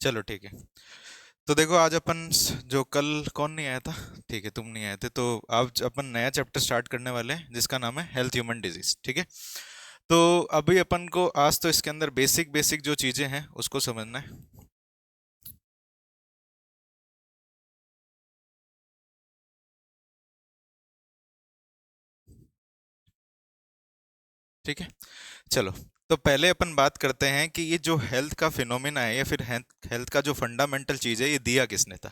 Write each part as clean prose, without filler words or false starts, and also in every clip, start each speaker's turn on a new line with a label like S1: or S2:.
S1: चलो ठीक है। तो देखो आज अपन जो कल कौन नहीं आया था, ठीक है तुम नहीं आए थे, तो आज अपन नया चैप्टर स्टार्ट करने वाले हैं जिसका नाम है हेल्थ ह्यूमन डिजीज। ठीक है। तो अभी अपन को आज तो इसके अंदर बेसिक बेसिक जो चीजें हैं उसको समझना है। ठीक है। चलो, तो पहले अपन बात करते हैं कि ये जो हेल्थ का फिनोमिना है या फिर हेल्थ हेल्थ का जो फंडामेंटल चीज है ये दिया किसने था।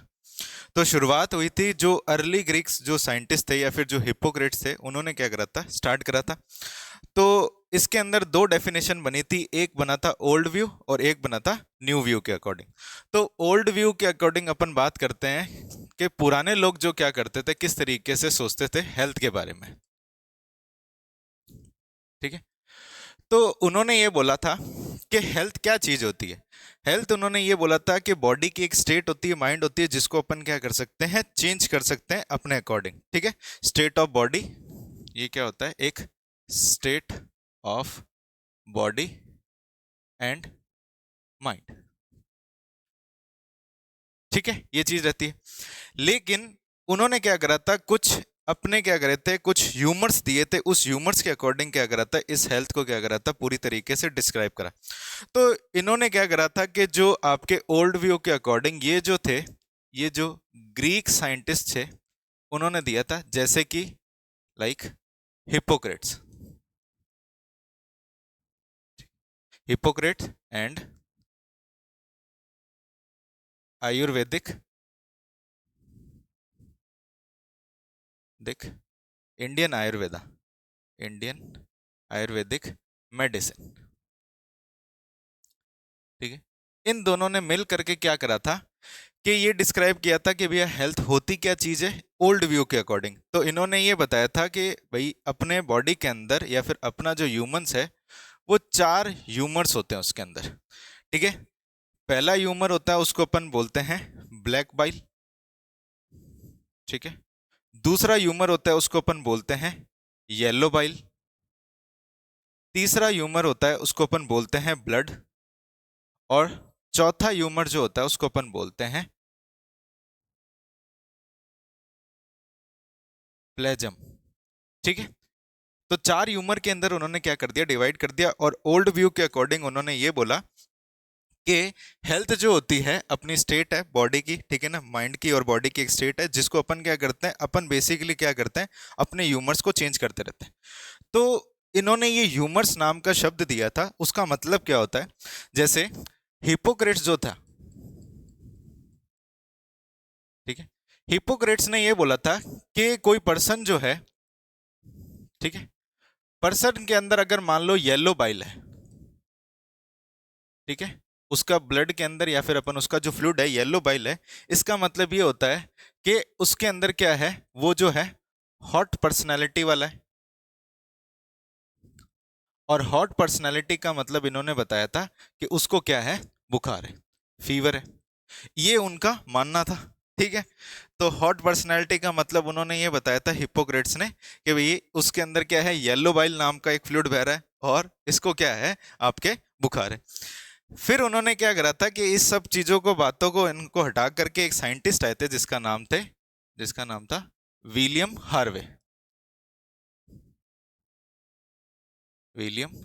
S1: तो शुरुआत हुई थी जो अर्ली ग्रीक्स जो साइंटिस्ट थे या फिर जो हिप्पोक्रेट्स थे, उन्होंने क्या करा था, स्टार्ट करा था। तो इसके अंदर दो डेफिनेशन बनी थी, एक बना था ओल्ड व्यू और एक बना था न्यू व्यू के अकॉर्डिंग। तो ओल्ड व्यू के अकॉर्डिंग अपन बात करते हैं कि पुराने लोग जो क्या करते थे, किस तरीके से सोचते थे हेल्थ के बारे में। ठीक है। तो उन्होंने ये बोला था कि हेल्थ क्या चीज होती है। हेल्थ उन्होंने ये बोला था कि बॉडी की एक स्टेट होती है, माइंड होती है, जिसको अपन क्या कर सकते हैं, चेंज कर सकते हैं अपने अकॉर्डिंग। ठीक है। स्टेट ऑफ बॉडी, ये क्या होता है, एक state of body and mind. ठीक है, ये चीज रहती है। लेकिन उन्होंने क्या करा था, कुछ अपने क्या करे थे, कुछ ह्यूमर्स दिए थे, उस ह्यूमर्स के अकॉर्डिंग क्या करा था, इस हेल्थ को क्या करा था, पूरी तरीके से डिस्क्राइब करा। तो इन्होंने क्या करा था कि जो आपके ओल्ड व्यू के अकॉर्डिंग ये जो थे, ये जो ग्रीक साइंटिस्ट थे, उन्होंने दिया था, जैसे कि like Hippocrates, Hippocrates and ayurvedic, देख, Indian Ayurveda, Indian ayurvedic medicine. ठीक है। इन दोनों ने मिल करके क्या करा था कि ये डिस्क्राइब किया था कि भैया हेल्थ होती क्या चीज है ओल्ड व्यू के अकॉर्डिंग। तो इन्होंने ये बताया था कि भाई अपने बॉडी के अंदर या फिर अपना जो ह्यूमंस है, वो चार ह्यूमर्स होते हैं उसके अंदर। ठीक है। पहला ह्यूमर होता है, उसको अपन बोलते हैं ब्लैक बाइल। ठीक है। दूसरा ह्यूमर होता है, उसको अपन बोलते हैं येलो बाइल। तीसरा ह्यूमर होता है, उसको अपन बोलते हैं ब्लड। और चौथा ह्यूमर जो होता है, उसको अपन बोलते हैं प्लेजम। ठीक है। तो चार ह्यूमर के अंदर उन्होंने क्या कर दिया, डिवाइड कर दिया, और ओल्ड व्यू के अकॉर्डिंग उन्होंने ये बोला कि हेल्थ जो होती है अपनी स्टेट है बॉडी की, ठीक है ना, माइंड की और बॉडी की एक स्टेट है, जिसको अपन क्या करते हैं, अपन बेसिकली क्या करते हैं, अपने ह्यूमर्स को चेंज करते रहते हैं। तो इन्होंने ये ह्यूमर्स नाम का शब्द दिया था, उसका मतलब क्या होता है, जैसे हिपोक्रेट्स जो था, ठीक है, हिपोक्रेट्स ने ये बोला था कि कोई पर्सन जो है, ठीक है, पर्सन के अंदर अगर मान लो येलो बाइल है, ठीक है, उसका ब्लड के अंदर या फिर अपन उसका जो फ्लूइड है येलो बाइल है, इसका मतलब ये होता है कि उसके अंदर क्या है, वो जो है हॉट पर्सनालिटी वाला है। और हॉट पर्सनालिटी का मतलब इन्होंने बताया था कि उसको क्या है, बुखार है, फीवर है, ये उनका मानना था। ठीक है। तो हॉट पर्सनालिटी का मतलब उन्होंने ये बताया था हिपोक्रेट्स ने कि भाई उसके अंदर क्या है, येलो बाइल नाम का एक फ्लूइड बह रहा है और इसको क्या है, आपके बुखार है। फिर उन्होंने क्या करा था कि इस सब चीजों को, बातों को, इनको हटा करके एक साइंटिस्ट आए थे जिसका नाम था विलियम हार्वे। William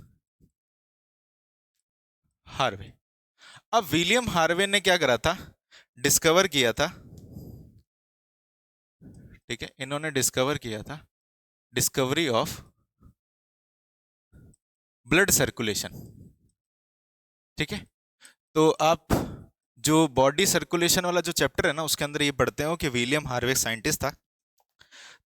S1: Harvey. अब विलियम हार्वे ने क्या करा था, डिस्कवर किया था, ठीक है, इन्होंने डिस्कवर किया था, डिस्कवरी ऑफ ब्लड सर्कुलेशन। ठीक है। तो आप जो बॉडी सर्कुलेशन वाला जो चैप्टर है ना, उसके अंदर ये पढ़ते हो कि विलियम हार्वे साइंटिस्ट था।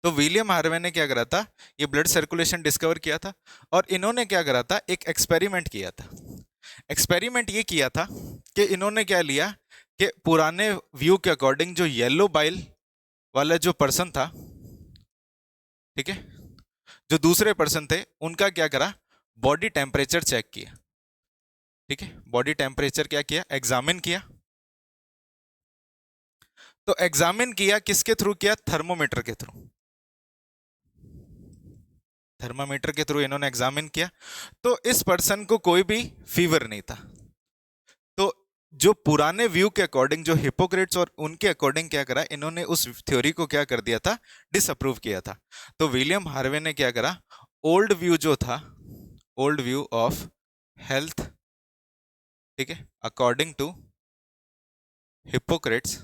S1: तो विलियम हार्वे ने क्या करा था, ये ब्लड सर्कुलेशन डिस्कवर किया था। और इन्होंने क्या करा था, एक एक्सपेरिमेंट किया था। एक्सपेरिमेंट ये किया था कि इन्होंने क्या लिया कि पुराने व्यू के अकॉर्डिंग जो येलो बाइल वाला जो पर्सन था, ठीक है, जो दूसरे पर्सन थे, उनका क्या करा, बॉडी टेम्परेचर चेक किया। ठीक है। बॉडी टेम्परेचर क्या किया, एग्जामिन किया। तो एग्जामिन किया किसके थ्रू किया, थर्मोमीटर के थ्रू। थर्मामीटर के थ्रू इन्होंने एग्जामिन किया। तो इस पर्सन को कोई भी फीवर नहीं था। तो जो पुराने व्यू के अकॉर्डिंग, जो हिपोक्रेट्स और उनके अकॉर्डिंग क्या करा, इन्होंने उस थ्योरी को क्या कर दिया था, डिसअप्रूव किया था। तो विलियम हार्वे ने क्या करा, ओल्ड व्यू जो था, ओल्ड व्यू ऑफ हेल्थ, ठीक है, अकॉर्डिंग टू हिपोक्रेट्स,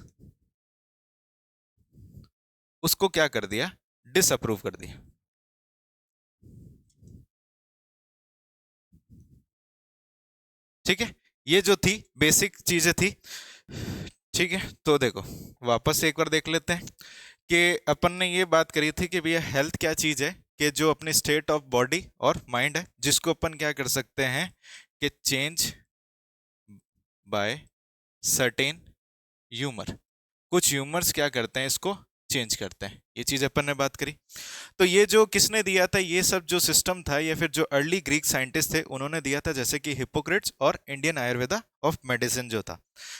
S1: उसको क्या कर दिया, डिसअप्रूव कर दिया। ठीक है, ये जो थी बेसिक चीजें थी। ठीक है, तो देखो वापस एक बार देख लेते हैं कि अपन ने ये बात करी थी कि भैया हेल्थ क्या चीज है, कि जो अपनी स्टेट ऑफ बॉडी और माइंड है, जिसको अपन क्या कर सकते हैं कि चेंज बाय सर्टेन ह्यूमर, कुछ ह्यूमर्स क्या करते हैं, इसको चेंज करते हैं। ये चीज अपन ने बात करी। तो ये जो किसने दिया था, ये सब जो सिस्टम था, या फिर जो अर्ली ग्रीक साइंटिस्ट थे उन्होंने दिया था, जैसे कि हिपोक्रेट्स और इंडियन आयुर्वेदा ऑफ मेडिसिन जो था,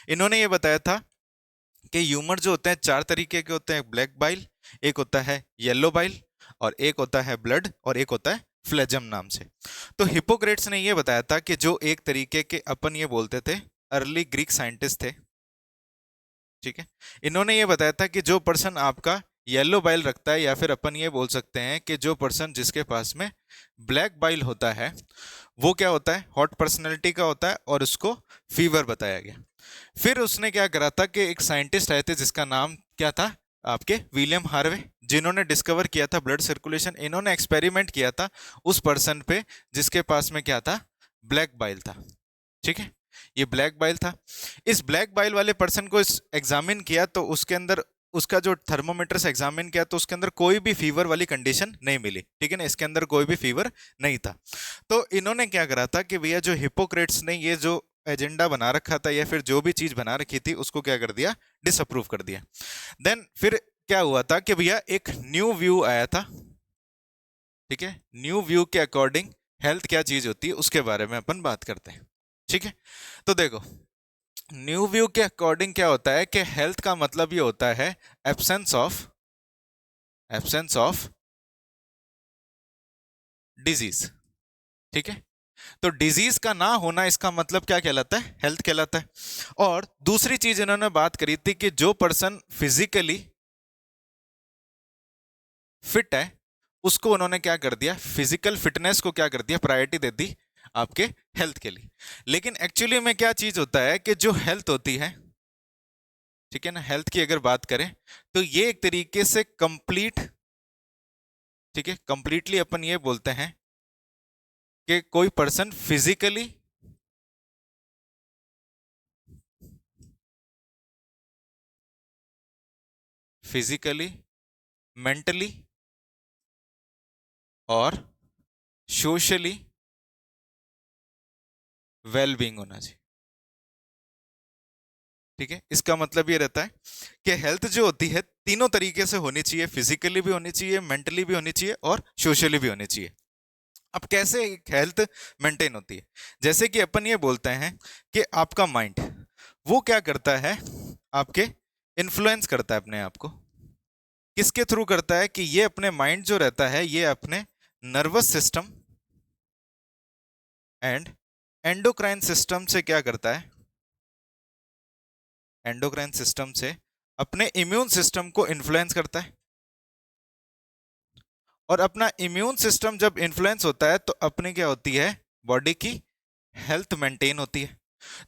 S1: इन्होंने ये बताया था कि ह्यूमर जो होते हैं चार तरीके के होते हैं, ब्लैक बाइल, एक होता है येलो बाइल, और एक होता है ब्लड, और एक होता है फ्लेजम नाम से। तो हिपोक्रेट्स ने ये बताया था कि जो एक तरीके के अपन ये बोलते थे, अर्ली ग्रीक साइंटिस्ट थे, ठीक है, इन्होंने ये बताया था कि जो पर्सन आपका येलो बाइल रखता है, या फिर अपन ये बोल सकते हैं कि जो पर्सन जिसके पास में ब्लैक बाइल होता है, वो क्या होता है, हॉट पर्सनैलिटी का होता है, और उसको फीवर बताया गया। फिर उसने क्या करा था कि एक साइंटिस्ट आए थे जिसका नाम क्या था आपके, विलियम हार्वे, जिन्होंने डिस्कवर किया था ब्लड सर्कुलेशन। इन्होंने एक्सपेरिमेंट किया था उस पर्सन पे जिसके पास में क्या था, ब्लैक बाइल था। ठीक है, ये ब्लैक बाइल था। इस ब्लैक बाइल वाले पर्सन को इस एग्जामिन किया, तो उसके अंदर उसका जो थर्मोमीटर से एग्जामिन किया, तो उसके अंदर कोई भी फीवर वाली कंडीशन नहीं मिली। ठीक है ना, इसके अंदर कोई भी फीवर नहीं था। तो इन्होंने क्या करा था कि भैया जो हिपोक्रेट्स ने ये जो एजेंडा बना रखा था, या फिर जो भी चीज बना रखी थी, उसको क्या कर दिया, डिसअप्रूव कर दिया। देन फिर क्या हुआ था कि भैया एक न्यू व्यू आया था। ठीक है, न्यू व्यू के अकॉर्डिंग हेल्थ क्या चीज होती है उसके बारे में अपन बात करते हैं। ठीक है, तो देखो न्यू व्यू के अकॉर्डिंग क्या होता है कि हेल्थ का मतलब ये होता है एब्सेंस ऑफ डिजीज। ठीक है, तो डिजीज का ना होना, इसका मतलब क्या कहलाता है, हेल्थ कहलाता है। और दूसरी चीज इन्होंने बात करी थी कि जो पर्सन फिजिकली फिट है, उसको उन्होंने क्या कर दिया, फिजिकल फिटनेस को क्या कर दिया, प्रायोरिटी दे दी आपके हेल्थ के लिए। लेकिन एक्चुअली में क्या चीज होता है कि जो हेल्थ होती है, ठीक है ना, हेल्थ की अगर बात करें तो ये एक तरीके से कंप्लीट, ठीक है, कंप्लीटली अपन ये बोलते हैं कि कोई पर्सन फिजिकली मेंटली और सोशली वेल बींग होना चाहिए। ठीक है, इसका मतलब ये रहता है कि हेल्थ जो होती है तीनों तरीके से होनी चाहिए, फिजिकली भी होनी चाहिए, मेंटली भी होनी चाहिए, और सोशली भी होनी चाहिए। अब कैसे हेल्थ मेंटेन होती है, जैसे कि अपन ये बोलते हैं कि आपका माइंड वो क्या करता है, आपके इन्फ्लुएंस करता है अपने आप को, किसके थ्रू करता है, कि ये अपने माइंड जो रहता है, ये अपने nervous system and endocrine system से क्या करता है, एंडोक्राइन सिस्टम से अपने इम्यून सिस्टम को इन्फ्लुएंस करता है। और अपना इम्यून सिस्टम जब इन्फ्लुएंस होता है, तो अपनी क्या होती है, बॉडी की हेल्थ मेंटेन होती है।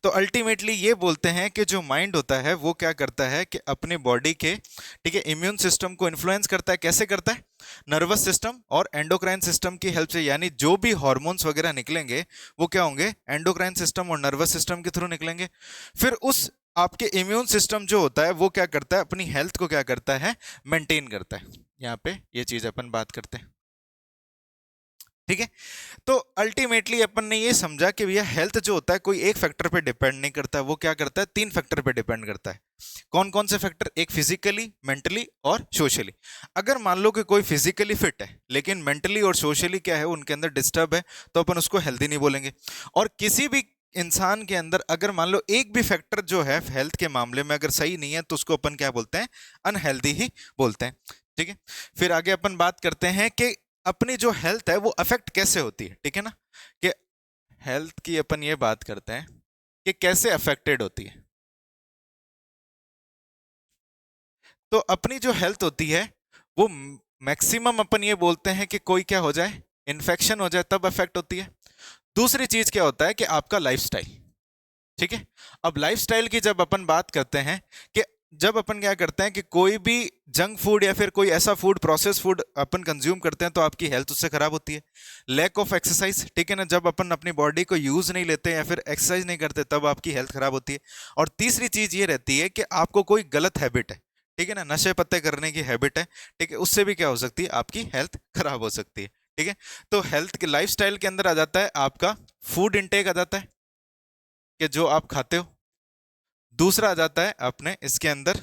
S1: तो अल्टीमेटली ये बोलते हैं कि जो माइंड होता है वो क्या करता है कि अपनी बॉडी के, ठीक है, इम्यून सिस्टम को इन्फ्लुएंस करता है। कैसे करता है, नर्वस सिस्टम और एंडोक्राइन सिस्टम की हेल्प से, यानी जो भी हॉर्मोन्स वगैरह निकलेंगे वो क्या होंगे, एंडोक्राइन सिस्टम और नर्वस सिस्टम के थ्रू निकलेंगे। फिर उस आपके इम्यून सिस्टम जो होता है वो क्या करता है, अपनी हेल्थ को क्या करता है, मेंटेन करता है। यहाँ पे ये चीज अपन बात करते हैं। ठीक है, तो अल्टीमेटली अपन ने ये समझा कि भैया हेल्थ जो होता है कोई एक फैक्टर पे डिपेंड नहीं करता, वो क्या करता है, तीन फैक्टर पे डिपेंड करता है। कौन कौन से फैक्टर, एक फिजिकली, मेंटली और सोशली। अगर मान लो कि कोई फिजिकली फिट है लेकिन मेंटली और सोशली क्या है, उनके अंदर डिस्टर्ब है, तो अपन उसको हेल्दी नहीं बोलेंगे। और किसी भी इंसान के अंदर अगर मान लो एक भी फैक्टर जो है हेल्थ के मामले में अगर सही नहीं है, तो उसको अपन क्या बोलते हैं, अनहेल्दी ही बोलते हैं। ठीक है, फिर आगे अपन बात करते हैं कि अपनी जो हेल्थ है वो अफेक्ट कैसे होती है। ठीक है ना, कि हेल्थ की अपन ये बात करते हैं कि कैसे अफेक्टेड होती है। तो अपनी जो हेल्थ होती है वो मैक्सिमम अपन ये बोलते हैं कि कोई क्या हो जाए, इन्फेक्शन हो जाए तब अफेक्ट होती है। दूसरी चीज क्या होता है कि आपका लाइफस्टाइल। ठीक है। अब लाइफस्टाइल की जब अपन बात करते हैं कि जब अपन क्या करते हैं कि कोई भी जंक फूड या फिर कोई ऐसा फूड, प्रोसेस फूड अपन कंज्यूम करते हैं तो आपकी हेल्थ उससे खराब होती है। लैक ऑफ एक्सरसाइज, ठीक है ना, जब अपन अपनी बॉडी को यूज नहीं लेते या फिर एक्सरसाइज नहीं करते तब आपकी हेल्थ खराब होती है। और तीसरी चीज ये रहती है कि आपको कोई गलत हैबिट है, ठीक है ना, नशे पत्ते करने की हैबिट है, ठीक है, उससे भी क्या हो सकती है, आपकी हेल्थ खराब हो सकती है। ठीक है। तो हेल्थ के लाइफस्टाइल के अंदर आ जाता है आपका फूड इंटेक आ जाता है कि जो आप खाते हो। दूसरा आ जाता है अपने इसके अंदर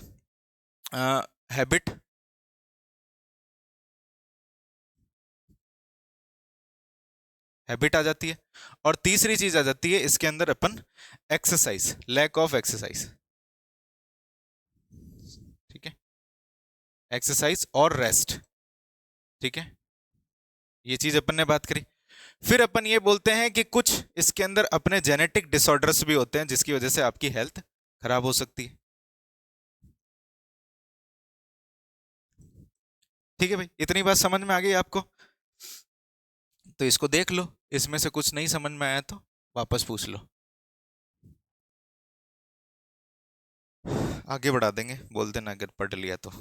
S1: हैबिट। हैबिट आ जाती है। और तीसरी चीज आ जाती है इसके अंदर अपन एक्सरसाइज, लैक ऑफ एक्सरसाइज। ठीक है। एक्सरसाइज और रेस्ट। ठीक है। ये चीज अपन ने बात करी। फिर अपन ये बोलते हैं कि कुछ इसके अंदर अपने जेनेटिक डिसऑर्डर्स भी होते हैं जिसकी वजह से आपकी हेल्थ खराब हो सकती है। ठीक है भाई, इतनी बात समझ में आ गई आपको? तो इसको देख लो, इसमें से कुछ नहीं समझ में आया तो वापस पूछ लो, आगे बढ़ा देंगे, बोल देना अगर पढ़ लिया तो।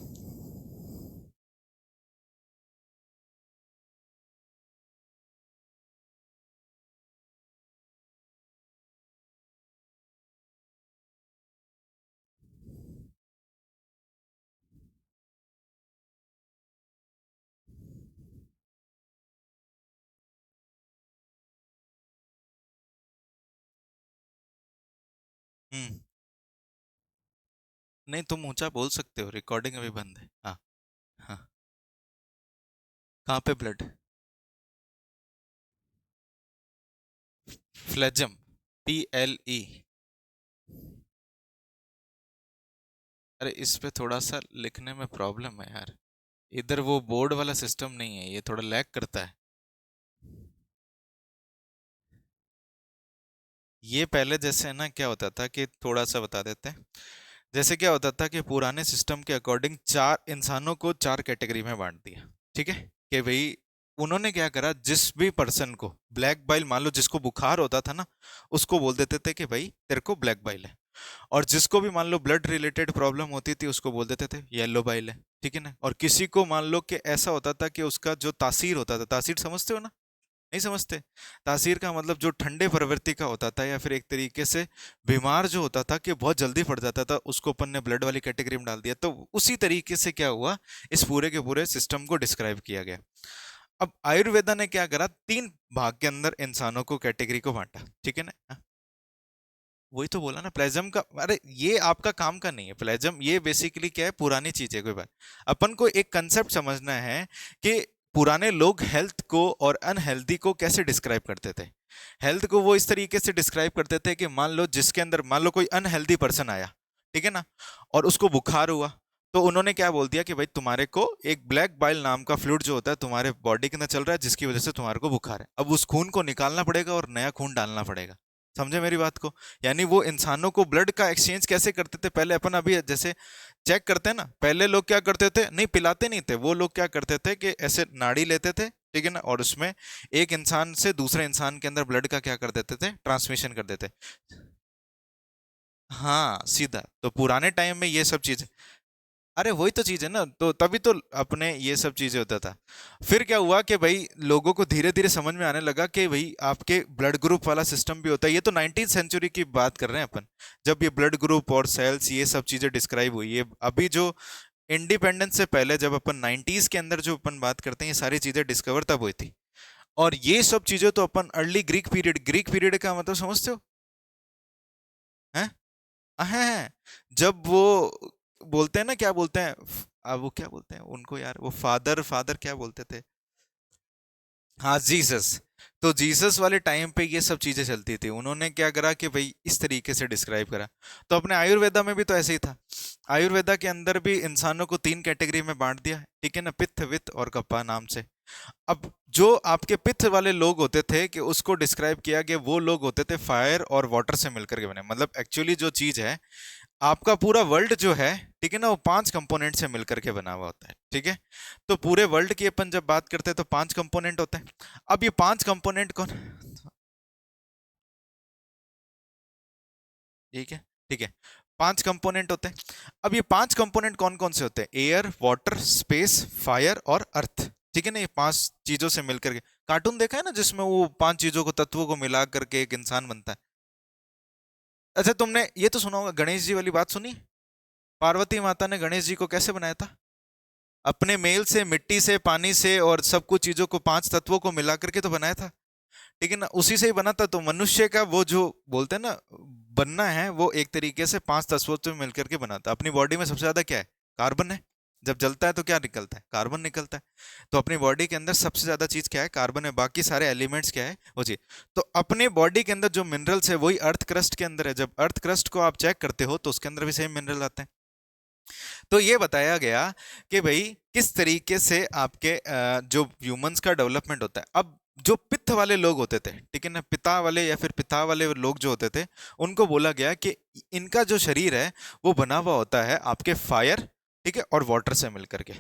S1: हम्म। नहीं, तुम ऊंचा बोल सकते हो, रिकॉर्डिंग अभी बंद है। हाँ। हाँ। कहाँ पे ब्लड? फ्लेजम, PLE। अरे इस पे थोड़ा सा लिखने में प्रॉब्लम है यार, इधर वो बोर्ड वाला सिस्टम नहीं है, ये थोड़ा लैग करता है। ये पहले जैसे ना क्या होता था कि थोड़ा सा बता देते हैं। जैसे क्या होता था कि पुराने सिस्टम के अकॉर्डिंग चार इंसानों को चार कैटेगरी में बांट दिया। ठीक है। कि भाई उन्होंने क्या करा, जिस भी पर्सन को ब्लैक बाइल, मान लो जिसको बुखार होता था ना, उसको बोल देते थे कि भाई तेरे को ब्लैक बाइल है। और जिसको भी मान लो ब्लड रिलेटेड प्रॉब्लम होती थी उसको बोल देते थे येलो बाइल है। ठीक है ना। और किसी को मान लो कि ऐसा होता था कि उसका जो तासीर होता था, तासीर समझते हो ना? नहीं समझते? तासीर का मतलब जो ठंडे प्रवृत्ति का होता था या फिर एक तरीके से बीमार जो होता था कि बहुत जल्दी पड़ जाता था, उसको अपन ने ब्लड वाली कैटेगरी में डाल दिया। तो उसी तरीके से क्या हुआ, इस पूरे के पूरे सिस्टम को डिस्क्राइब किया गया। अब आयुर्वेदा ने क्या करा, तीन भाग के अंदर इंसानों को कैटेगरी को बांटा। ठीक है ना। वही तो बोला ना, प्लेजम का, अरे ये आपका काम का नहीं है प्लेजम, ये बेसिकली क्या है, पुरानी चीज है। कोई बात, अपन को एक कंसेप्ट समझना है कि पुराने लोग हेल्थ को और अनहेल्दी को कैसे डिस्क्राइब करते थे। हेल्थ को वो इस तरीके से डिस्क्राइब करते थे कि मान लो जिसके अंदर, मान लो कोई अनहेल्दी पर्सन आया, ठीक है ना, और उसको बुखार हुआ, तो उन्होंने क्या बोल दिया कि भाई तुम्हारे को एक ब्लैक बाइल नाम का फ्लूइड जो होता है तुम्हारे बॉडी के अंदर चल रहा है, जिसकी वजह से तुम्हारे को बुखार है। अब उस खून को निकालना पड़ेगा और नया खून डालना पड़ेगा। समझे मेरी बात को? यानी वो इंसानों को ब्लड का एक्सचेंज कैसे करते थे पहले, अपन अभी जैसे चेक करते हैं ना, पहले लोग क्या करते थे, नहीं पिलाते नहीं थे, वो लोग क्या करते थे कि ऐसे नाड़ी लेते थे, ठीक है ना, और उसमें एक इंसान से दूसरे इंसान के अंदर ब्लड का क्या कर देते थे, ट्रांसमिशन कर देते। हाँ सीधा, तो पुराने टाइम में ये सब चीज, अरे वही तो चीज है ना, तो तभी तो अपने ये सब चीजें होता था। फिर क्या हुआ कि भाई लोगों को धीरे धीरे समझ में आने लगा कि भाई आपके ब्लड ग्रुप वाला सिस्टम भी होता है। ये तो 19th सेंचुरी की बात कर रहे हैं अपन, जब ये ब्लड ग्रुप और सेल्स ये सब चीजें डिस्क्राइब हुई है। अभी जो इंडिपेंडेंस से पहले जब अपन 90s के अंदर जो अपन बात करते हैं, ये सारी चीजें डिस्कवर तब हुई थी। और ये सब चीजें तो अपन early Greek period, Greek period का मतलब समझते हो? हैं? हैं? जब वो बोलते हैं ना, क्या बोलते हैं, वो क्या बोलते हैं उनको यार, वो फादर, फादर क्या बोलते थे? हाँ जीसस। तो जीसस वाले टाइम पे ये सब चीजें चलती थी, उन्होंने क्या करा कि भाई इस तरीके से डिस्क्राइब करा। तो अपने आयुर्वेदा में भी तो ऐसे ही था। आयुर्वेदा के अंदर भी इंसानों को तीन कैटेगरी में बांट दिया, ठीक है ना, पित्त, वित्त और कप्पा नाम से। अब जो आपके पित्त वाले लोग होते थे कि उसको डिस्क्राइब किया कि वो लोग होते थे फायर और वाटर से मिलकर के बने, मतलब एक्चुअली जो चीज है, आपका पूरा वर्ल्ड जो है, ठीक है ना, वो 5 कंपोनेंट से मिलकर के बना हुआ होता है, ठीक है। तो पूरे वर्ल्ड की अपन जब बात करते हैं तो 5 कंपोनेंट होते हैं। अब ये 5 कंपोनेंट कौन, ठीक है, ठीक है, 5 कंपोनेंट होते हैं। अब ये 5 कंपोनेंट कौन कौन से होते हैं? एयर, वाटर, स्पेस, फायर और अर्थ, ठीक है ना, ये 5 चीजों से मिलकर के। कार्टून देखा है ना जिसमें वो 5 चीजों को, तत्वों को मिला करके एक इंसान बनता है। अच्छा, तुमने ये तो सुना होगा, गणेश जी वाली बात सुनी? पार्वती माता ने गणेश जी को कैसे बनाया था? अपने मेल से, मिट्टी से, पानी से और सब कुछ चीजों को, 5 तत्वों को मिला करके तो बनाया था, ठीक है ना, उसी से ही बना था। तो मनुष्य का वो जो बोलते हैं ना बनना है, वो एक तरीके से 5 तत्वों से मिलकर के बना था। अपनी बॉडी में सबसे ज्यादा क्या है? कार्बन है। जब जलता है तो क्या निकलता है? कार्बन निकलता है। तो अपनी बॉडी के अंदर सबसे ज्यादा चीज क्या है? कार्बन है। बाकी सारे एलिमेंट्स क्या है? वो चीज। तो अपने बॉडी के अंदर जो मिनरल्स है वही अर्थ क्रस्ट के अंदर है। जब अर्थ क्रस्ट को आप चेक करते हो तो उसके अंदर भी सेम मिनरल आते हैं। तो ये बताया गया कि भाई किस तरीके से आपके जो ह्यूमंस का डेवलपमेंट होता है। अब जो पित्त वाले लोग होते थे, ठीक है ना, पिता वाले या फिर पिता वाले लोग जो होते थे, उनको बोला गया कि इनका जो शरीर है वो बना हुआ होता है आपके फायर, ठीक है, और वाटर से मिलकर के।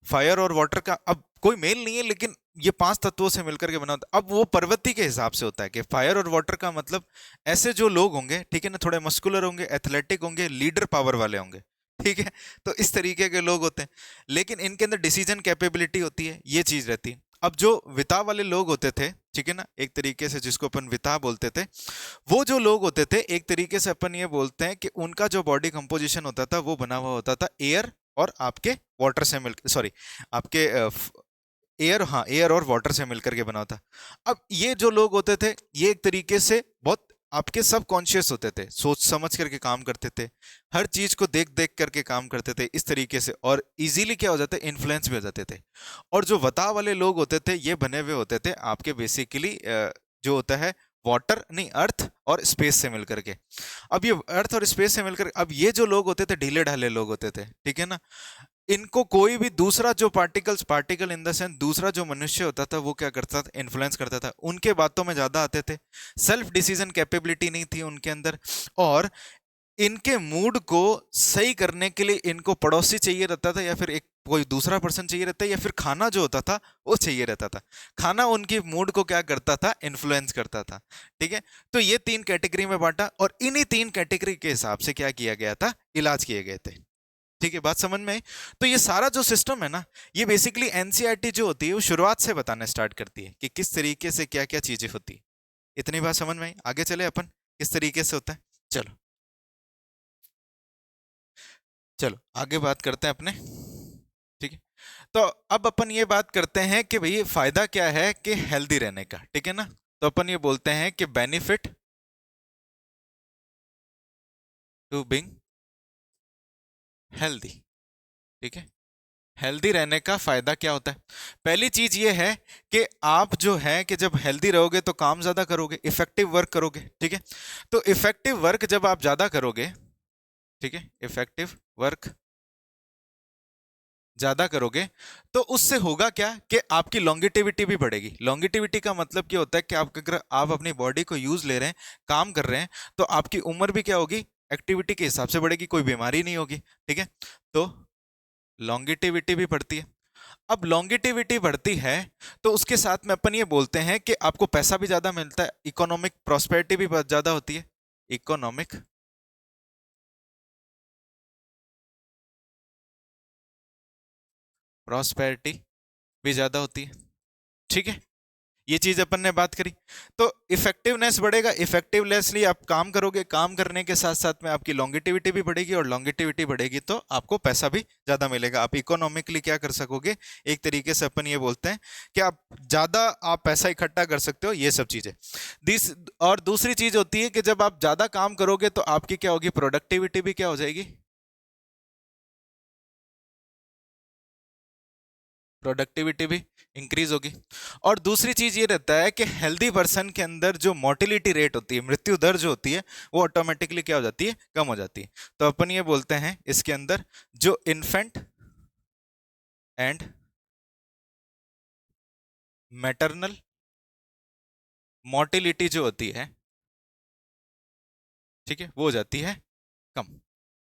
S1: फायर और वाटर का अब कोई मेल नहीं है, लेकिन ये 5 तत्वों से मिलकर के बना होता है। अब वो प्रवृत्ति के हिसाब से होता है कि फायर और वाटर का मतलब ऐसे जो लोग होंगे, ठीक है ना, थोड़े मस्कुलर होंगे, एथलेटिक होंगे, लीडर पावर वाले होंगे, ठीक है। तो इस तरीके के लोग होते हैं, लेकिन इनके अंदर डिसीजन कैपेबिलिटी होती है, ये चीज रहती है। अब जो विता वाले लोग होते थे, ठीक है ना, एक तरीके से जिसको अपन विता बोलते थे, वो जो लोग होते थे एक तरीके से अपन ये बोलते हैं कि उनका जो बॉडी कंपोजिशन होता था वो बना हुआ होता था एयर और आपके वाटर से मिल, सॉरी, आपके एयर, हाँ, एयर और वाटर से मिलकर के बना होता। अब ये जो लोग होते थे ये एक तरीके से बहुत आपके सब कॉन्शियस होते थे, सोच समझ करके काम करते थे, हर चीज को देख देख करके काम करते थे इस तरीके से, और इजीली क्या हो जाते, इन्फ्लुएंस भी हो जाते थे। और जो वता वाले लोग होते थे ये बने हुए होते थे आपके बेसिकली जो होता है वाटर नहीं, अर्थ और स्पेस से मिलकर के। अब ये अर्थ और स्पेस से मिलकर, अब ये जो लोग होते थे ढीले ढाले लोग होते थे, ठीक है ना, इनको कोई भी दूसरा जो particles, particle in the sense दूसरा जो मनुष्य होता था वो क्या करता था, इन्फ्लुएंस करता था, उनके बातों में ज्यादा आते थे। सेल्फ डिसीजन कैपेबिलिटी नहीं थी उनके अंदर। और इनके मूड को सही करने के लिए इनको पड़ोसी चाहिए रहता था, या फिर एक कोई दूसरा पर्सन चाहिए रहता है, या फिर खाना जो होता था वो चाहिए रहता था। खाना उनकी मूड को क्या करता था, इन्फ्लुएंस करता था, ठीक है। तो ये 3 कैटेगरी में बांटा, और इन्हीं 3 कैटेगरी के हिसाब से क्या किया गया था, इलाज किए गए थे, ठीक है। बात समझ में आई? तो ये सारा जो सिस्टम है ना, ये बेसिकली एनसीईआरटी जो होती है वो शुरुआत से बताना स्टार्ट करती है कि किस तरीके से क्या क्या चीजें होती है। इतनी बात समझ में आई? आगे चले अपन किस तरीके से होता है। चलो, चलो आगे बात करते हैं अपने, ठीक है। तो अब अपन ये बात करते हैं कि भाई फायदा क्या है कि हेल्दी रहने का, ठीक है ना। तो अपन ये बोलते हैं कि बेनिफिट टू बीइंग हेल्दी, ठीक है। हेल्दी रहने का फायदा क्या होता है? पहली चीज ये है कि आप जो है कि जब हेल्दी रहोगे तो काम ज्यादा करोगे, इफेक्टिव वर्क करोगे, ठीक है। तो इफेक्टिव वर्क जब आप ज्यादा करोगे, ठीक है, इफेक्टिव वर्क ज्यादा करोगे तो उससे होगा क्या कि आपकी लॉन्गिटिविटी भी बढ़ेगी। लॉन्गिटिविटी का मतलब क्या होता है कि आप अगर आप अपनी बॉडी को यूज ले रहे हैं, काम कर रहे हैं, तो आपकी उम्र भी क्या होगी, एक्टिविटी के हिसाब से बढ़ेगी, कोई बीमारी नहीं होगी, ठीक है। तो लॉन्गिटिविटी भी बढ़ती है। अब लॉन्गिटिविटी बढ़ती है तो उसके साथ में अपन ये बोलते हैं कि आपको पैसा भी ज्यादा मिलता है, इकोनॉमिक प्रॉस्पेरिटी भी बहुत ज्यादा होती है, इकोनॉमिक प्रॉस्पेरिटी भी ज्यादा होती है, ठीक है। ये चीज अपन ने बात करी। तो इफेक्टिवनेस बढ़ेगा, इफेक्टिवनेसली आप काम करोगे, काम करने के साथ साथ में आपकी लॉन्गिटिविटी भी बढ़ेगी, और लॉन्गिटिविटी बढ़ेगी तो आपको पैसा भी ज्यादा मिलेगा, आप इकोनॉमिकली क्या कर सकोगे, एक तरीके से अपन ये बोलते हैं कि आप ज्यादा आप पैसा इकट्ठा कर सकते हो, ये सब चीजें। दिस और दूसरी चीज होती है कि जब आप ज्यादा काम करोगे तो आपकी क्या होगी, प्रोडक्टिविटी भी क्या हो जाएगी, प्रोडक्टिविटी भी इंक्रीज होगी। और दूसरी चीज ये रहता है कि हेल्दी पर्सन के अंदर जो मोर्टिलिटी रेट होती है, मृत्यु दर जो होती है, वो ऑटोमेटिकली क्या हो जाती है, कम हो जाती है। तो अपन ये बोलते हैं इसके अंदर जो इन्फेंट एंड मैटरनल मोर्टिलिटी जो होती है, ठीक है, वो हो जाती है कम।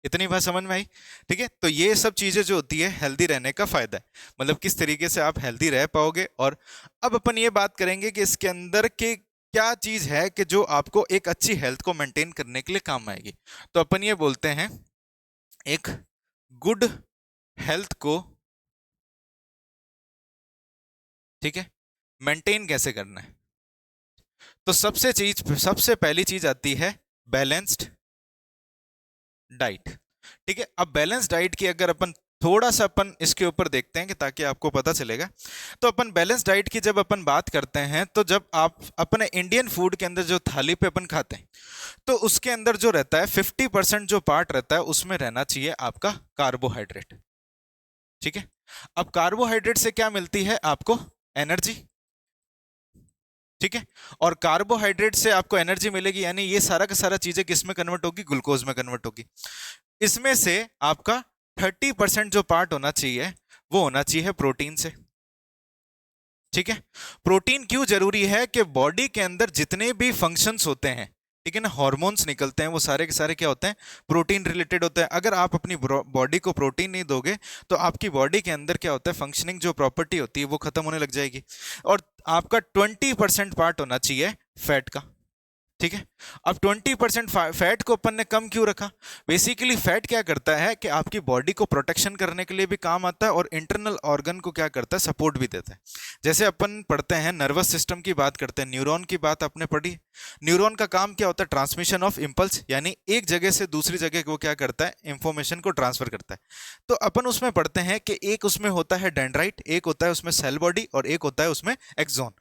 S1: इतनी बात समझ में आई? ठीक है, तो ये सब चीजें जो होती है हेल्दी रहने का फायदा है, मतलब किस तरीके से आप हेल्दी रह पाओगे। और अब अपन ये बात करेंगे कि इसके अंदर के क्या चीज है कि जो आपको एक अच्छी हेल्थ को मेंटेन करने के लिए काम आएगी। तो अपन ये बोलते हैं एक गुड हेल्थ को, ठीक है, मेंटेन कैसे करना है। तो सबसे पहली चीज आती है बैलेंस्ड डाइट। ठीक है, अब बैलेंस डाइट की अगर अपन थोड़ा सा अपन इसके ऊपर देखते हैं कि ताकि आपको पता चलेगा। तो अपन बैलेंस डाइट की जब अपन बात करते हैं, तो जब आप अपने इंडियन फूड के अंदर जो थाली पे अपन खाते हैं, तो उसके अंदर जो रहता है 50% जो पार्ट रहता है उसमें रहना चाहिए आपका कार्बोहाइड्रेट। ठीक है, अब कार्बोहाइड्रेट से क्या मिलती है आपको? एनर्जी। ठीक है, और कार्बोहाइड्रेट से आपको एनर्जी मिलेगी, यानी ये सारा का सारा चीजें किस में कन्वर्ट होगी? ग्लूकोज में कन्वर्ट होगी। इसमें से आपका 30% जो पार्ट होना चाहिए वो होना चाहिए प्रोटीन से। ठीक है, प्रोटीन क्यों जरूरी है? कि बॉडी के अंदर जितने भी फंक्शंस होते हैं, ठीक है ना, हार्मोन्स निकलते हैं, वो सारे के सारे क्या होते हैं? प्रोटीन रिलेटेड होते हैं। अगर आप अपनी बॉडी को प्रोटीन नहीं दोगे तो आपकी बॉडी के अंदर क्या होता है? फंक्शनिंग जो प्रॉपर्टी होती है वो खत्म होने लग जाएगी। और आपका 20% पार्ट होना चाहिए फैट का। ठीक है, अब 20% फैट को अपन ने कम क्यों रखा? बेसिकली फैट क्या करता है कि आपकी बॉडी को प्रोटेक्शन करने के लिए भी काम आता है और इंटरनल ऑर्गन को क्या करता है? सपोर्ट भी देता है। जैसे अपन पढ़ते हैं नर्वस सिस्टम की बात करते हैं, न्यूरॉन की बात आपने पढ़ी। न्यूरॉन का काम क्या होता है? ट्रांसमिशन ऑफ इंपल्स, यानी एक जगह से दूसरी जगह को क्या करता है? इंफॉर्मेशन को ट्रांसफर करता है। तो अपन उसमें पढ़ते हैं कि एक उसमें होता है डेंड्राइट, एक होता है उसमें सेल बॉडी, और एक होता है उसमें एक्सोन।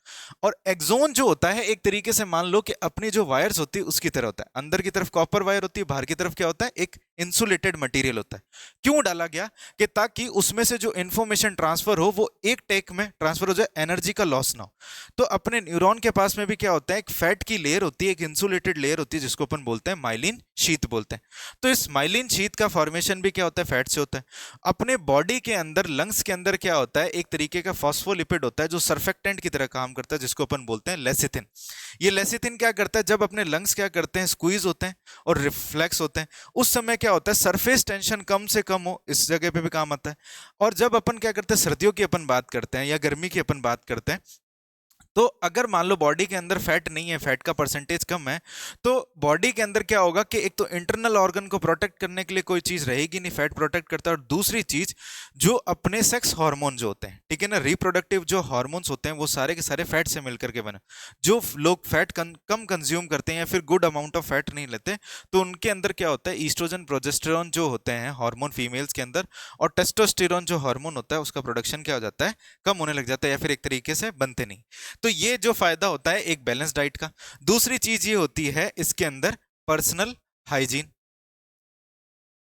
S1: और एक्सोन जो होता है एक तरीके से मान लो कि अपनी जो वायर्स होती है उसकी तरह होता है। अंदर की तरफ कॉपर वायर होती है, बाहर की तरफ क्या होता है? एक इंसुलेटेड मटेरियल होता है। क्यों डाला गया? कि ताकि उसमें से जो इंफॉर्मेशन ट्रांसफर हो वो एक टेक में ट्रांसफर हो जाए, एनर्जी का लॉस ना हो। तो अपने न्यूरॉन के पास में भी क्या होता है? एक फैट की लेयर होती है, एक इंसुलेटेड लेयर होती है, जिसको अपन बोलते हैं माइलिन शीथ बोलते हैं। तो इस माइलिन शीथ का फॉर्मेशन भी क्या होता है? फैट से होता है। अपने बॉडी के अंदर लंग्स के अंदर क्या होता है? एक तरीके का फॉस्फोलिपिड होता है जो सर्फेक्टेंट की तरह काम करता है, जिसको अपन बोलते हैं लेसिथिन। ये लेसिथिन क्या करता है? जब अपने लंग्स क्या करते हैं? स्क्वीज होते हैं और रिफ्लेक्स होते हैं, उस समय क्या होता है? सरफेस टेंशन कम से कम हो, इस जगह पे भी काम आता है। और जब अपन क्या करते हैं? सर्दियों की अपन बात करते हैं या गर्मी की अपन बात करते हैं, तो अगर मान लो बॉडी के अंदर फैट नहीं है, फैट का परसेंटेज कम है, तो बॉडी के अंदर क्या होगा कि एक तो इंटरनल ऑर्गन को प्रोटेक्ट करने के लिए कोई चीज रहेगी नहीं, फैट प्रोटेक्ट करता है। और दूसरी चीज, जो अपने सेक्स हार्मोन जो होते हैं, ठीक है ना, रिप्रोडक्टिव जो हार्मोन्स होते हैं, वो सारे के सारे फैट से मिलकर के बने। जो लोग फैट कम कंज्यूम करते हैं या फिर गुड अमाउंट ऑफ फैट नहीं लेते, तो उनके अंदर क्या होता है? ईस्ट्रोजन प्रोजेस्टेरॉन जो होते हैं हार्मोन फीमेल्स के अंदर, और टेस्टोस्टेरोन जो हार्मोन होता है, उसका प्रोडक्शन क्या हो जाता है? कम होने लग जाता है, या फिर एक तरीके से बनते नहीं। तो ये जो फायदा होता है एक बैलेंस डाइट का। दूसरी चीज ये होती है इसके अंदर पर्सनल हाइजीन।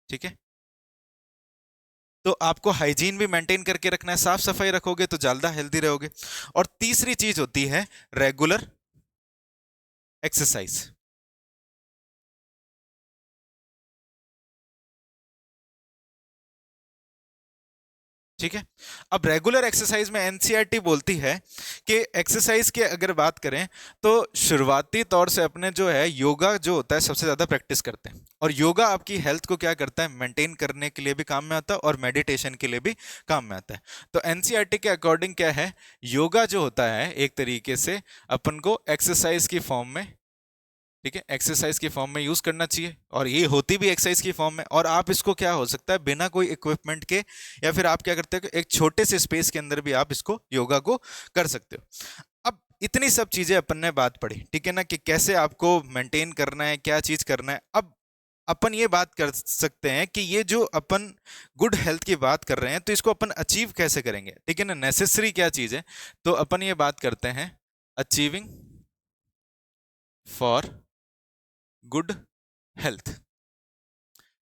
S1: ठीक है, तो आपको हाइजीन भी मेंटेन करके रखना है, साफ सफाई रखोगे तो ज्यादा हेल्दी रहोगे। और तीसरी चीज होती है रेगुलर एक्सरसाइज। ठीक है, अब रेगुलर एक्सरसाइज में एनसीईआरटी बोलती है कि एक्सरसाइज की अगर बात करें, तो शुरुआती तौर से अपने जो है योगा जो होता है सबसे ज्यादा प्रैक्टिस करते हैं। और योगा आपकी हेल्थ को क्या करता है? मेंटेन करने के लिए भी काम में आता है और मेडिटेशन के लिए भी काम में आता है। तो एनसीईआरटी के अकॉर्डिंग क्या है? योगा जो होता है एक तरीके से अपन को एक्सरसाइज की फॉर्म में, ठीक है, एक्सरसाइज की फॉर्म में यूज करना चाहिए, और ये होती भी एक्सरसाइज की फॉर्म में। और आप इसको क्या हो सकता है बिना कोई इक्विपमेंट के, या फिर आप क्या करते हो एक छोटे से स्पेस के अंदर भी आप इसको योगा को कर सकते हो। अब इतनी सब चीजें अपन ने बात पढ़ी, ठीक है ना, कि कैसे आपको मेंटेन करना है, क्या चीज करना है। अब अपन ये बात कर सकते हैं कि ये जो अपन गुड हेल्थ की बात कर रहे हैं, तो इसको अपन अचीव कैसे करेंगे? ठीक है ना, नेसेसरी क्या चीज है? तो अपन ये बात करते हैं अचीविंग फॉर गुड हेल्थ।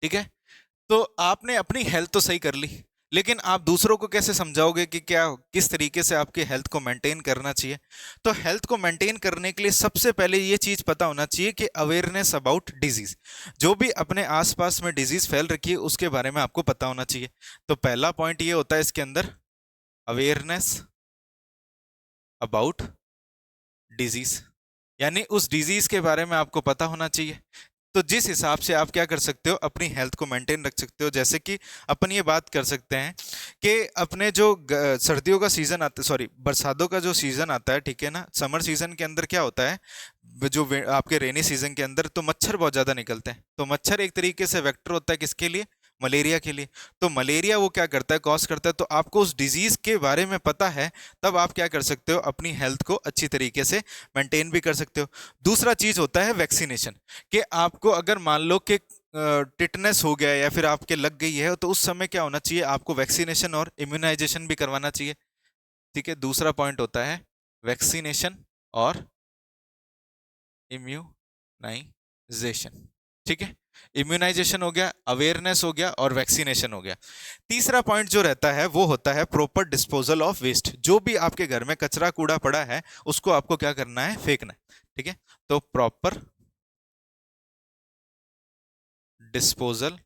S1: ठीक है, तो आपने अपनी हेल्थ तो सही कर ली, लेकिन आप दूसरों को कैसे समझाओगे कि क्या किस तरीके से आपके हेल्थ को मेंटेन करना चाहिए? तो हेल्थ को मेंटेन करने के लिए सबसे पहले ये चीज पता होना चाहिए कि अवेयरनेस अबाउट डिजीज। जो भी अपने आसपास में डिजीज फैल रखी है उसके बारे में आपको पता होना चाहिए। तो पहला पॉइंट ये होता है इसके अंदर, अवेयरनेस अबाउट डिजीज, यानी उस डिजीज के बारे में आपको पता होना चाहिए। तो जिस हिसाब से आप क्या कर सकते हो, अपनी हेल्थ को मेंटेन रख सकते हो। जैसे कि अपन ये बात कर सकते हैं कि अपने जो सर्दियों का सीजन आता है, सॉरी बरसातों का जो सीजन आता है, ठीक है ना, समर सीजन के अंदर क्या होता है, जो आपके रेनी सीजन के अंदर तो मच्छर बहुत ज्यादा निकलते हैं। तो मच्छर एक तरीके से वेक्टर होता है किसके लिए, मलेरिया के लिए। तो मलेरिया वो क्या करता है, कॉज करता है। तो आपको उस डिजीज के बारे में पता है, तब आप क्या कर सकते हो, अपनी हेल्थ को अच्छी तरीके से मेंटेन भी कर सकते हो। दूसरा चीज होता है वैक्सीनेशन, कि आपको अगर मान लो कि टिटनेस हो गया या फिर आपके लग गई है, तो उस समय क्या होना चाहिए, आपको वैक्सीनेशन और इम्यूनाइजेशन भी करवाना चाहिए। ठीक है, दूसरा पॉइंट होता है वैक्सीनेशन और इम्यूनाइजेशन। ठीक है, इम्यूनाइजेशन हो गया, अवेयरनेस हो गया और वैक्सीनेशन हो गया। तीसरा पॉइंट जो रहता है वो होता है प्रॉपर डिस्पोजल ऑफ वेस्ट। जो भी आपके घर में कचरा कूड़ा पड़ा है, उसको आपको क्या करना है, फेंकना है। ठीक है, तो प्रॉपर डिस्पोजल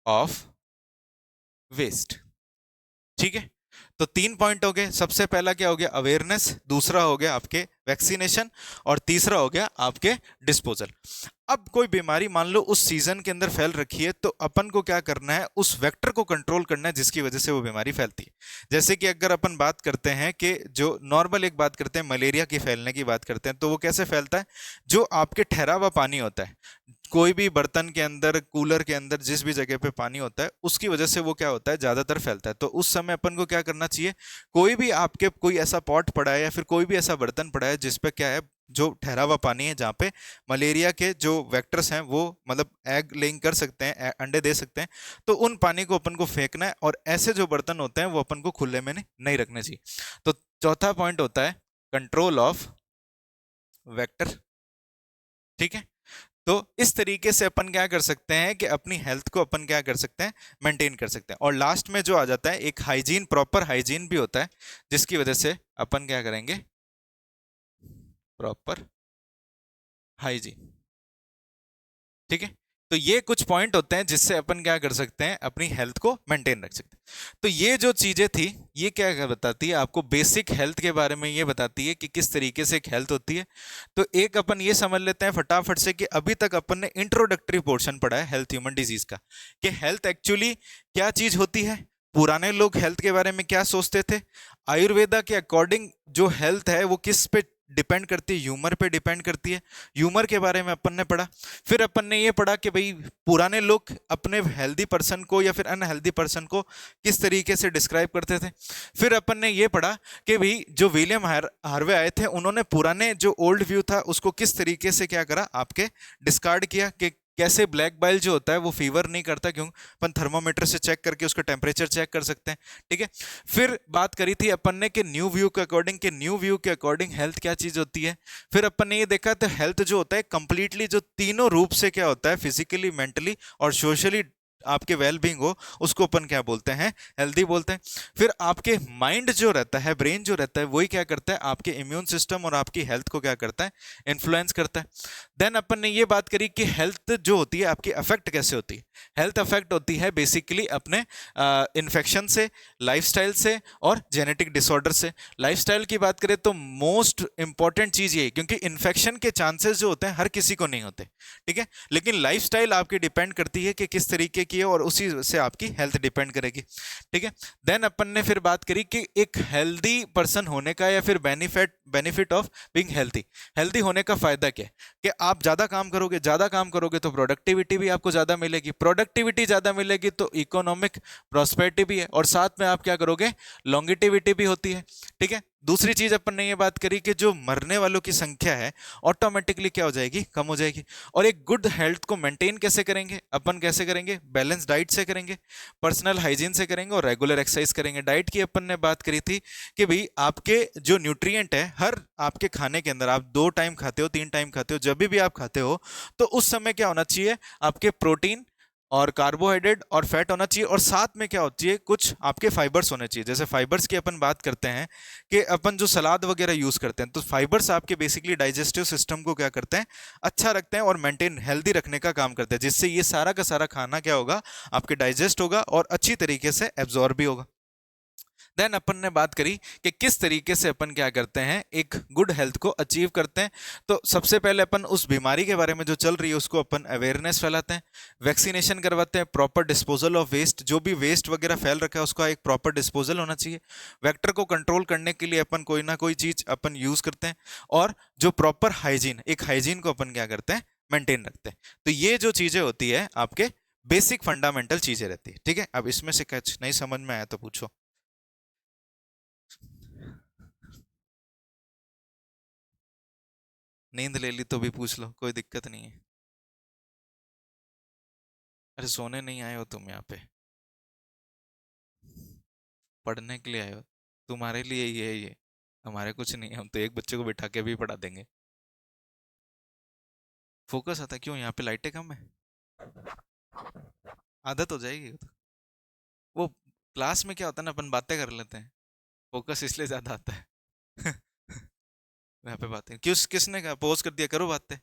S1: ऑफ वेस्ट। ठीक है, तो तीन पॉइंट हो गए। सबसे पहला क्या हो गया, अवेयरनेस, दूसरा हो गया आपके वैक्सीनेशन, और तीसरा हो गया आपके डिस्पोजल। अब कोई बीमारी मान लो उस सीजन के अंदर फैल रखी है, तो अपन को क्या करना है, उस वेक्टर को कंट्रोल करना है जिसकी वजह से वो बीमारी फैलती है। जैसे कि अगर अपन बात करते हैं कि जो नॉर्मल एक बात करते हैं, मलेरिया की फैलने की बात करते हैं, तो वो कैसे फैलता है, जो आपके ठहरा हुआ पानी होता है, कोई भी बर्तन के अंदर, कूलर के अंदर, जिस भी जगह पे पानी होता है, उसकी वजह से वो क्या होता है, ज्यादातर फैलता है। तो उस समय अपन को क्या करना चाहिए, कोई भी आपके कोई ऐसा पॉट पड़ा है या फिर कोई भी ऐसा बर्तन पड़ा है जिसपे क्या है, जो ठहरा हुआ पानी है, जहाँ पे मलेरिया के जो वेक्टर्स हैं वो मतलब एग लेइंग कर सकते हैं, अंडे दे सकते हैं, तो उन पानी को अपन को फेंकना है। और ऐसे जो बर्तन होते हैं वो अपन को खुले में नहीं रखने चाहिए। तो चौथा पॉइंट होता है कंट्रोल ऑफ वेक्टर। ठीक है, तो इस तरीके से अपन क्या कर सकते हैं कि अपनी हेल्थ को अपन क्या कर सकते हैं, मेंटेन कर सकते हैं। और लास्ट में जो आ जाता है एक हाइजीन, प्रॉपर हाइजीन भी होता है, जिसकी वजह से अपन क्या करेंगे, प्रॉपर हाइजीन। ठीक है, तो ये कुछ पॉइंट होते हैं जिससे अपन क्या कर सकते हैं, अपनी हेल्थ को मेंटेन रख सकते हैं। तो ये जो चीजें थी, ये क्या बताती है आपको, बेसिक हेल्थ के बारे में ये बताती है कि किस तरीके से एक हेल्थ होती है। तो एक अपन ये समझ लेते हैं फटाफट से कि अभी तक अपन ने इंट्रोडक्टरी पोर्शन पढ़ा है हेल्थ ह्यूमन डिजीज का, कि हेल्थ एक्चुअली क्या चीज होती है, पुराने लोग हेल्थ के बारे में क्या सोचते थे, आयुर्वेदा के अकॉर्डिंग जो हेल्थ है वो किस पे डिपेंड करती है, ह्यूमर पे डिपेंड करती है। ह्यूमर के बारे में अपन ने पढ़ा। फिर अपन ने ये पढ़ा कि भाई पुराने लोग अपने हेल्दी पर्सन को या फिर अनहेल्दी पर्सन को किस तरीके से डिस्क्राइब करते थे। फिर अपन ने ये पढ़ा कि भाई जो विलियम हार्वे आए थे, उन्होंने पुराने जो ओल्ड व्यू था उसको किस तरीके से क्या करा, आपके डिस्कार्ड किया, कि कैसे ब्लैक बाइल जो होता है वो फीवर नहीं करता, क्यों, अपन थर्मोमीटर से चेक करके उसका टेम्परेचर चेक कर सकते हैं। ठीक है, फिर बात करी थी अपन ने कि न्यू व्यू के अकॉर्डिंग, कि न्यू व्यू के अकॉर्डिंग हेल्थ क्या चीज होती है। फिर अपन ने ये देखा तो हेल्थ जो होता है कंप्लीटली जो तीनों रूप से क्या होता है, फिजिकली, मेंटली और सोशली आपके वेल बींग हो, उसको अपन क्या बोलते हैं, हेल्दी बोलते हैं। फिर आपके माइंड जो रहता है, ब्रेन जो रहता है, वही क्या करता है, आपके इम्यून सिस्टम और आपकी हेल्थ को क्या करता है, इन्फ्लुएंस करता है। देन अपन ने ये बात करी कि हेल्थ जो होती है आपकी अफेक्ट कैसे होती है। हेल्थ अफेक्ट होती है बेसिकली अपने इन्फेक्शन से, लाइफस्टाइल से और जेनेटिक डिसऑर्डर से। लाइफस्टाइल की बात करें तो मोस्ट इंपॉर्टेंट चीज ये है, क्योंकि इन्फेक्शन के चांसेस जो होते हैं हर किसी को नहीं होते, ठीक है, लेकिन लाइफस्टाइल आपकी डिपेंड करती है कि किस तरीके की है, और उसी से आपकी हेल्थ डिपेंड करेगी। ठीक है, देन अपन ने फिर बात करी कि एक हेल्दी पर्सन होने का या फिर benefit of being healthy, healthy होने का फायदा क्या है, कि आप ज्यादा काम करोगे, ज्यादा काम करोगे तो प्रोडक्टिविटी भी आपको ज्यादा मिलेगी, प्रोडक्टिविटी ज्यादा मिलेगी तो इकोनॉमिक प्रॉस्पेरिटी भी है, और साथ में आप क्या करोगे, लॉन्गिटिविटी भी होती है। ठीक है, दूसरी चीज अपन ने ये बात करी कि जो मरने वालों की संख्या है ऑटोमेटिकली क्या हो जाएगी, कम हो जाएगी। और एक गुड हेल्थ को मेंटेन कैसे करेंगे अपन, कैसे करेंगे, बैलेंस डाइट से करेंगे, पर्सनल हाइजीन से करेंगे और रेगुलर एक्सरसाइज करेंगे। डाइट की अपन ने बात करी थी कि भाई आपके जो न्यूट्रिएंट है हर आपके खाने के अंदर, आप 2 टाइम खाते हो, 3 टाइम खाते हो, जब भी आप खाते हो तो उस समय क्या होना चाहिए, आपके प्रोटीन और कार्बोहाइड्रेट और फैट होना चाहिए, और साथ में क्या होती है, कुछ आपके फाइबर्स होने चाहिए। जैसे फाइबर्स की अपन बात करते हैं कि अपन जो सलाद वगैरह यूज करते हैं, तो फाइबर्स आपके बेसिकली डाइजेस्टिव सिस्टम को क्या करते हैं, अच्छा रखते हैं और मेंटेन हेल्दी रखने का काम करते हैं, जिससे ये सारा का सारा खाना क्या होगा, आपके डाइजेस्ट होगा और अच्छी तरीके से एब्जॉर्ब भी होगा। देन अपन ने बात करी कि किस तरीके से अपन क्या करते हैं, एक गुड हेल्थ को अचीव करते हैं। तो सबसे पहले अपन उस बीमारी के बारे में जो चल रही है उसको अपन अवेयरनेस फैलाते हैं, वैक्सीनेशन करवाते हैं, प्रॉपर डिस्पोजल ऑफ वेस्ट, जो भी वेस्ट वगैरह फैल रखा है उसका एक प्रॉपर डिस्पोजल होना चाहिए। वेक्टर को कंट्रोल करने के लिए अपन कोई ना कोई चीज अपन यूज करते हैं, और जो प्रॉपर हाइजीन, एक हाइजीन को अपन क्या करते हैं, मेंटेन रखते हैं। तो ये जो चीजें होती है आपके बेसिक फंडामेंटल चीजें रहती है, ठीक है। अब इसमें से कुछ नहीं समझ में आया तो पूछो। नींद ले ली तो भी पूछ लो, कोई दिक्कत नहीं है। अरे सोने नहीं आए हो तुम यहाँ पे, पढ़ने के लिए आए हो। तुम्हारे लिए ही है ये, हमारे कुछ नहीं है, हम तो एक बच्चे को बिठा के भी पढ़ा देंगे। फोकस आता है क्यों, यहाँ पे लाइटें कम है, आदत हो जाएगी वो तो। वो क्लास में क्या होता है ना, अपन बातें कर लेते हैं, फोकस इसलिए ज्यादा आता है। यहाँ पे बातें, किसने कहा पोज कर दिया करो बातें।